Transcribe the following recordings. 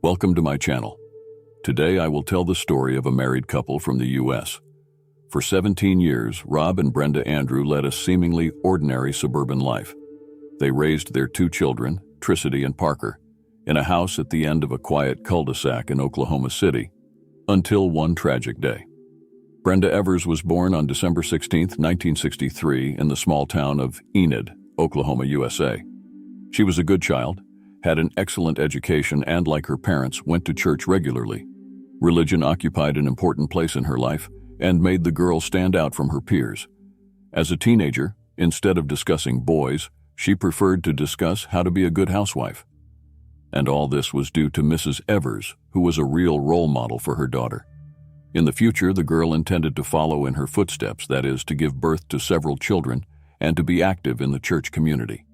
Welcome to my channel. Today I will tell the story of a married couple from the U.S. For 17 years, Rob and Brenda Andrew led a seemingly ordinary suburban life. They raised their two children, Tricity and Parker, in a house at the end of a quiet cul-de-sac in Oklahoma City, until one tragic day. Brenda Evers was born on December 16, 1963, in the small town of Enid, Oklahoma, USA. She was a good child, had an excellent education, and, like her parents, went to church regularly. Religion occupied an important place in her life and made the girl stand out from her peers. As a teenager, instead of discussing boys, she preferred to discuss how to be a good housewife. And all this was due to Mrs. Evers, who was a real role model for her daughter. In the future, the girl intended to follow in her footsteps, that is, to give birth to several children and to be active in the church community.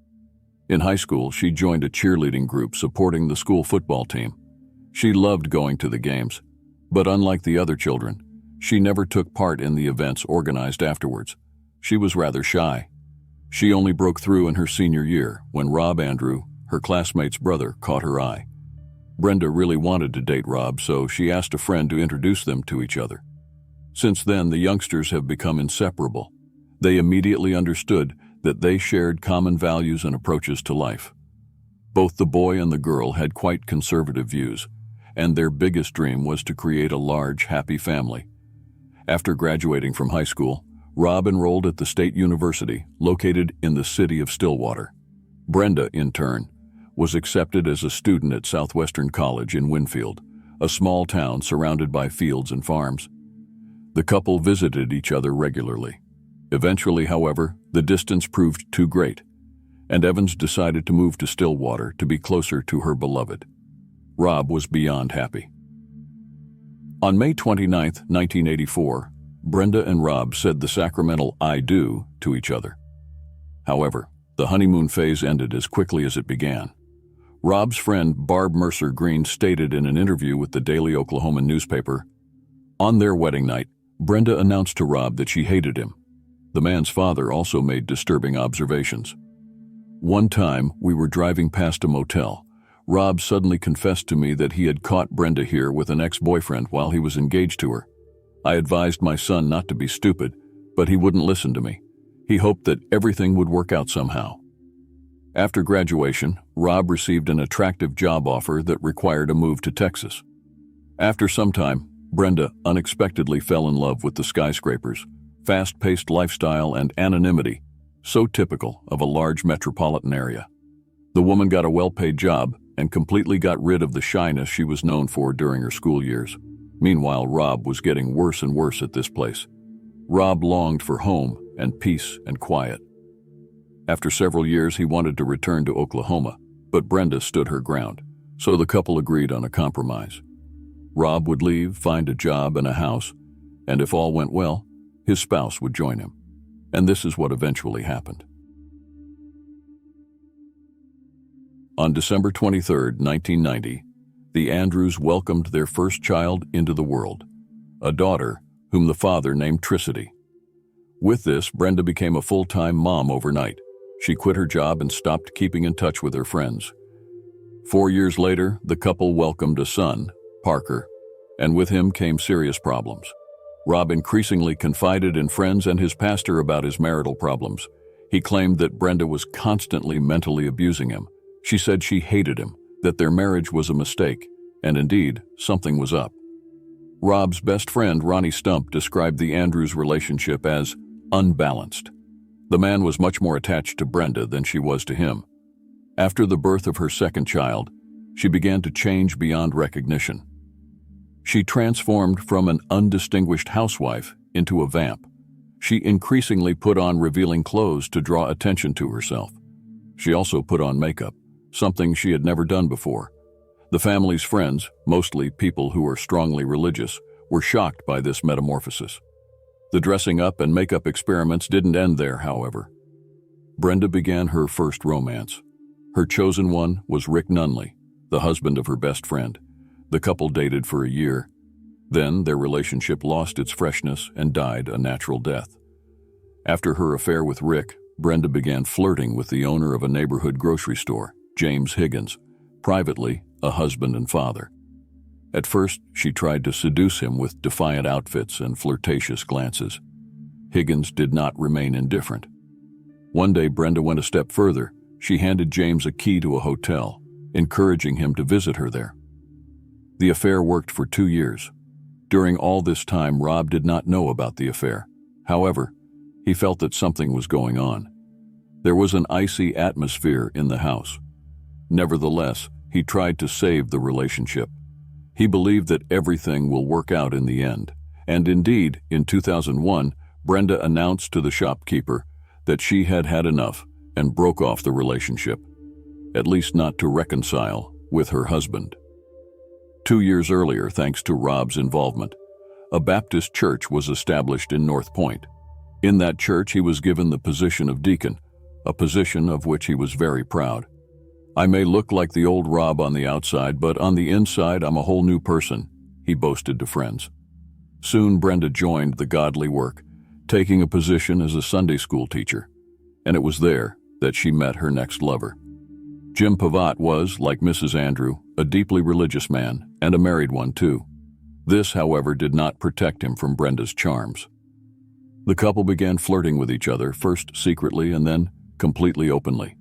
In high school, she joined a cheerleading group supporting the school football team. She loved going to the games, but unlike the other children, she never took part in the events organized afterwards. She was rather shy. She only broke through in her senior year when Rob Andrew, her classmate's brother, caught her eye. Brenda really wanted to date Rob, so she asked a friend to introduce them to each other. Since then, the youngsters have become inseparable. They immediately understood that they shared common values and approaches to life. Both the boy and the girl had quite conservative views, and their biggest dream was to create a large, happy family. After graduating from high school, Rob enrolled at the State University, located in the city of Stillwater. Brenda, in turn, was accepted as a student at Southwestern College in Winfield, a small town surrounded by fields and farms. The couple visited each other regularly. Eventually, however, the distance proved too great, and Evans decided to move to Stillwater to be closer to her beloved. Rob was beyond happy. On May 29, 1984, Brenda and Rob said the sacramental "I do" to each other. However, the honeymoon phase ended as quickly as it began. Rob's friend Barb Mercer Green stated in an interview with the Daily Oklahoman newspaper, "On their wedding night, Brenda announced to Rob that she hated him. The man's father also made disturbing observations. One time, we were driving past a motel. Rob suddenly confessed to me that he had caught Brenda here with an ex-boyfriend while he was engaged to her. I advised my son not to be stupid, but he wouldn't listen to me. He hoped that everything would work out somehow." After graduation, Rob received an attractive job offer that required a move to Texas. After some time, Brenda unexpectedly fell in love with the skyscrapers, fast-paced lifestyle, and anonymity, so typical of a large metropolitan area. The woman got a well-paid job and completely got rid of the shyness she was known for during her school years. Meanwhile, Rob was getting worse and worse at this place. Rob longed for home and peace and quiet. After several years, he wanted to return to Oklahoma, but Brenda stood her ground, so the couple agreed on a compromise. Rob would leave, find a job and a house, and if all went well, his spouse would join him. And this is what eventually happened. On December 23, 1990, the Andrews welcomed their first child into the world, a daughter whom the father named Tricity. With this, Brenda became a full-time mom overnight. She quit her job and stopped keeping in touch with her friends. 4 years later, the couple welcomed a son, Parker, and with him came serious problems. Rob increasingly confided in friends and his pastor about his marital problems. He claimed that Brenda was constantly mentally abusing him. She said she hated him, that their marriage was a mistake, and indeed, something was up. Rob's best friend, Ronnie Stump, described the Andrews' relationship as unbalanced. The man was much more attached to Brenda than she was to him. After the birth of her second child, she began to change beyond recognition. She transformed from an undistinguished housewife into a vamp. She increasingly put on revealing clothes to draw attention to herself. She also put on makeup, something she had never done before. The family's friends, mostly people who were strongly religious, were shocked by this metamorphosis. The dressing up and makeup experiments didn't end there, however. Brenda began her first romance. Her chosen one was Rick Nunley, the husband of her best friend. The couple dated for a year. Then their relationship lost its freshness and died a natural death. After her affair with Rick, Brenda began flirting with the owner of a neighborhood grocery store, James Higgins, privately a husband and father. At first, she tried to seduce him with defiant outfits and flirtatious glances. Higgins did not remain indifferent. One day, Brenda went a step further. She handed James a key to a hotel, encouraging him to visit her there. The affair worked for 2 years. During all this time, Rob did not know about the affair. However, he felt that something was going on. There was an icy atmosphere in the house. Nevertheless, he tried to save the relationship. He believed that everything will work out in the end. And indeed, in 2001, Brenda announced to the shopkeeper that she had had enough and broke off the relationship, at least not to reconcile with her husband. 2 years earlier, thanks to Rob's involvement, a Baptist church was established in North Point. In that church, he was given the position of deacon, a position of which he was very proud. "I may look like the old Rob on the outside, but on the inside I'm a whole new person," he boasted to friends. Soon Brenda joined the godly work, taking a position as a Sunday school teacher, and it was there that she met her next lover. Jim Pavat was, like Mrs. Andrew, a deeply religious man, and a married one too. This, however, did not protect him from Brenda's charms. The couple began flirting with each other, first secretly and then completely openly.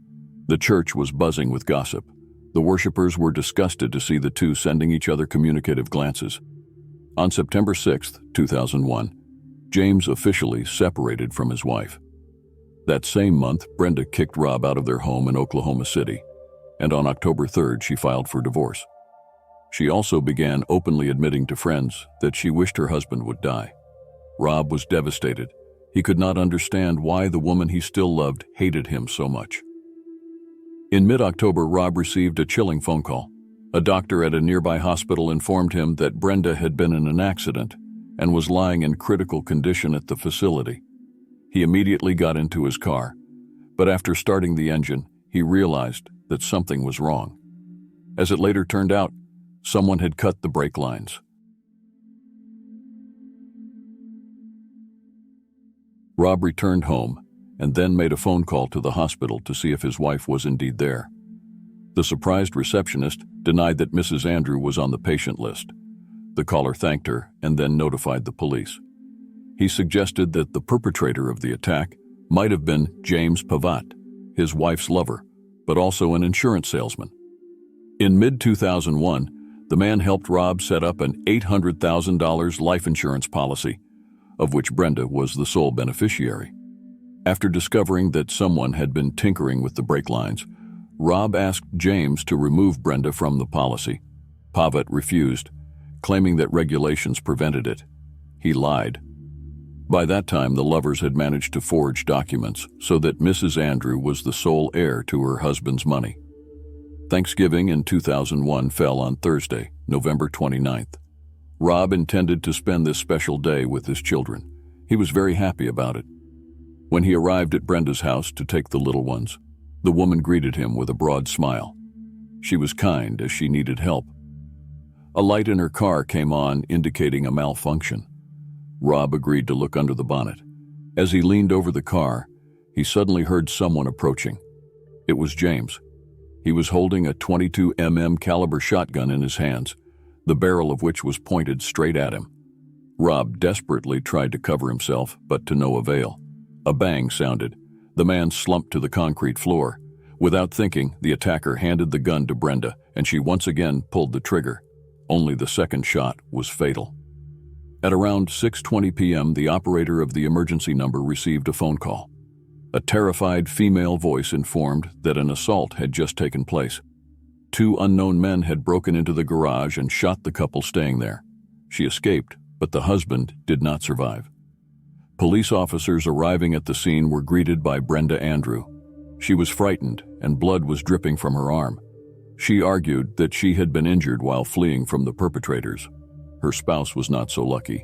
The church was buzzing with gossip. The worshippers were disgusted to see the two sending each other communicative glances. On September 6, 2001, James officially separated from his wife. That same month, Brenda kicked Rob out of their home in Oklahoma City, and on October 3rd, she filed for divorce. She also began openly admitting to friends that she wished her husband would die. Rob was devastated. He could not understand why the woman he still loved hated him so much. In mid-October, Rob received a chilling phone call. A doctor at a nearby hospital informed him that Brenda had been in an accident and was lying in critical condition at the facility. He immediately got into his car, but after starting the engine, he realized that something was wrong. As it later turned out, someone had cut the brake lines. Rob returned home and then made a phone call to the hospital to see if his wife was indeed there. The surprised receptionist denied that Mrs. Andrew was on the patient list. The caller thanked her and then notified the police. He suggested that the perpetrator of the attack might have been James Pavat, his wife's lover, but also an insurance salesman. In mid-2001, the man helped Rob set up an $800,000 life insurance policy, of which Brenda was the sole beneficiary. After discovering that someone had been tinkering with the brake lines, Rob asked James to remove Brenda from the policy. Pavat refused, claiming that regulations prevented it. He lied. By that time, the lovers had managed to forge documents so that Mrs. Andrew was the sole heir to her husband's money. Thanksgiving in 2001 fell on Thursday, November 29th. Rob intended to spend this special day with his children. He was very happy about it. When he arrived at Brenda's house to take the little ones, the woman greeted him with a broad smile. She was kind as she needed help. A light in her car came on, indicating a malfunction. Rob agreed to look under the bonnet. As he leaned over the car, he suddenly heard someone approaching. It was James. He was holding a 22mm caliber shotgun in his hands, the barrel of which was pointed straight at him. Rob desperately tried to cover himself, but to no avail. A bang sounded. The man slumped to the concrete floor. Without thinking, the attacker handed the gun to Brenda, and she once again pulled the trigger. Only the second shot was fatal. At around 6:20 p.m., the operator of the emergency number received a phone call. A terrified female voice informed that an assault had just taken place. 2 unknown men had broken into the garage and shot the couple staying there. She escaped, but the husband did not survive. Police officers arriving at the scene were greeted by Brenda Andrew. She was frightened, and blood was dripping from her arm. She argued that she had been injured while fleeing from the perpetrators. Her spouse was not so lucky.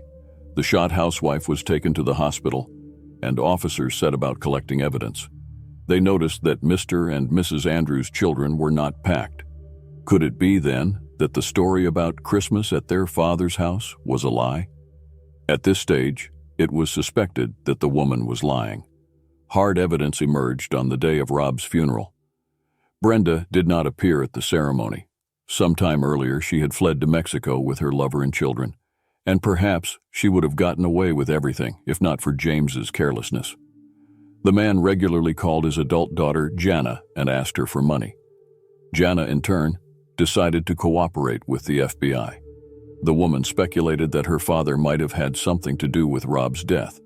The shot housewife was taken to the hospital, and officers set about collecting evidence. They noticed that Mr. and Mrs. Andrews' children were not packed. Could it be, then, that the story about Christmas at their father's house was a lie? At this stage, it was suspected that the woman was lying. Hard evidence emerged on the day of Rob's funeral. Brenda did not appear at the ceremony. Sometime earlier, she had fled to Mexico with her lover and children, and perhaps she would have gotten away with everything if not for James's carelessness. The man regularly called his adult daughter Jana and asked her for money. Jana, in turn, decided to cooperate with the FBI. The woman speculated that her father might have had something to do with Rob's death.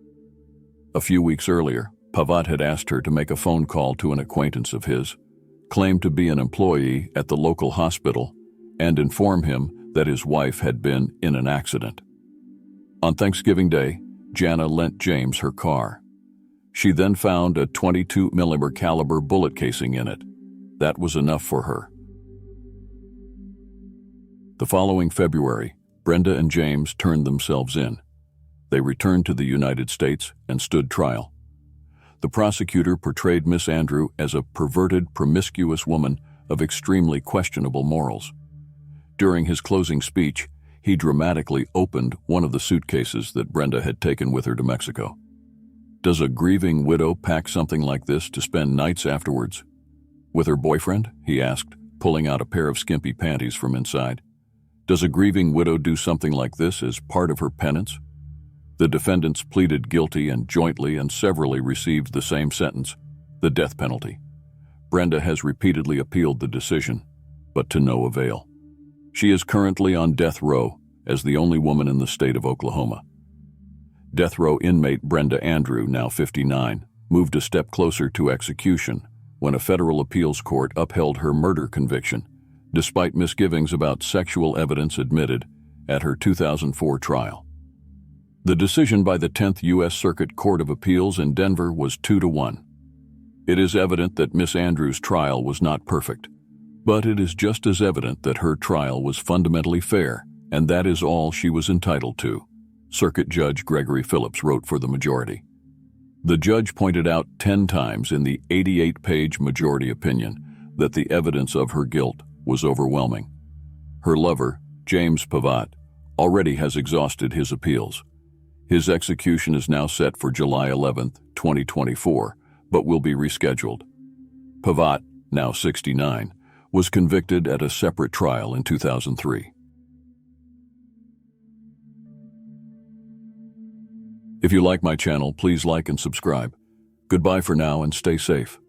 A few weeks earlier, Pavat had asked her to make a phone call to an acquaintance of his, claimed to be an employee at the local hospital, and inform him that his wife had been in an accident. On Thanksgiving Day, Jana lent James her car. She then found a 22mm caliber bullet casing in it. That was enough for her. The following February, Brenda and James turned themselves in. They returned to the United States and stood trial. The prosecutor portrayed Miss Andrew as a perverted, promiscuous woman of extremely questionable morals. During his closing speech, he dramatically opened one of the suitcases that Brenda had taken with her to Mexico. Does a grieving widow pack something like this to spend nights afterwards? With her boyfriend? He asked, pulling out a pair of skimpy panties from inside. Does a grieving widow do something like this as part of her penance? The defendants pleaded guilty and jointly and severally received the same sentence, the death penalty. Brenda has repeatedly appealed the decision, but to no avail. She is currently on death row as the only woman in the state of Oklahoma. Death row inmate Brenda Andrew, now 59, moved a step closer to execution when a federal appeals court upheld her murder conviction, despite misgivings about sexual evidence admitted at her 2004 trial. The decision by the 10th U.S. Circuit Court of Appeals in Denver was 2-1. It is evident that Miss Andrews' trial was not perfect, but it is just as evident that her trial was fundamentally fair, and that is all she was entitled to, Circuit Judge Gregory Phillips wrote for the majority. The judge pointed out 10 times in the 88-page majority opinion that the evidence of her guilt was overwhelming. Her lover, James Pavat, already has exhausted his appeals. His execution is now set for July 11, 2024, but will be rescheduled. Pavat, now 69, was convicted at a separate trial in 2003. If you like my channel, please like and subscribe. Goodbye for now and stay safe.